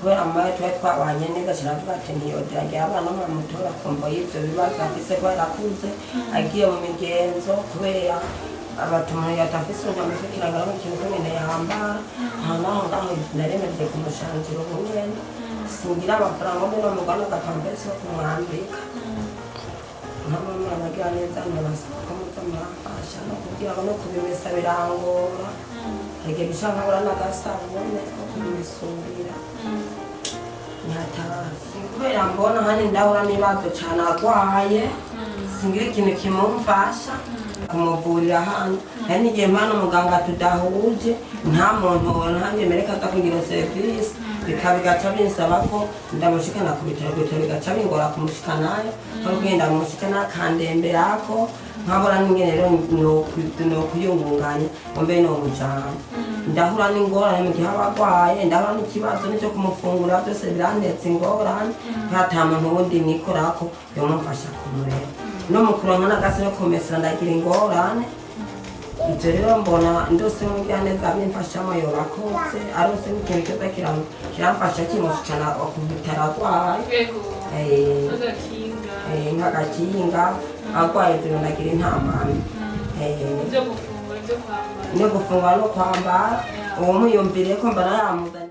kubera amaye twabanye neza kiravuga ati ntiyoderagira abana bamutora kumva y'ivyo bibazo afise ko yarakuze agiye mu migenzo kubera abatumwe yatafise unyamutwe kirangara mu kintu nyene yambara naho naremeje kumushanjira ubunyene singira amafaranga mbona mugana agapambesi ko kumwambika nk'amama agira neza nabasaba ko mutamurafasha no kugira ngo no kubimesa birangora hege bishaka nkabura n'agasabune ko kubimisubira nyatazi kubera mbona hani ndahora n'ibibazo cane agwaye singira ikintu kimumfasha kumuvurira hano hari n'igihe mpano muganga tudahuje nta muntu ntange mereka aza kugira serivisi bigaca binsaba ko ndamushikana ku bitaro bigaca bingora kumushikanayo ko kugenda mushikana akandemberako nkabura n'ingene rero nokuyungunganya mbe no mujana ndahura n'ingorane mu gihe abagwaye ndahura n'ikibazo n'icyo kumufungura byose birantetse ingorane ata muntu wundi nikorako yomufasha kumurera no mukuronka n'agasi no kumesera ndagira ingorane ivyo rero mbona ndose mujyaneza bimfashamo yobakoze arose n'ikintu cyose kiramfasha kimushikana ku bitaro agwaye nk'agakinga agwaye ivyo ndagira intambamyi no gufungura no kwambara uwo muyumviriye ko mbona yamuzanye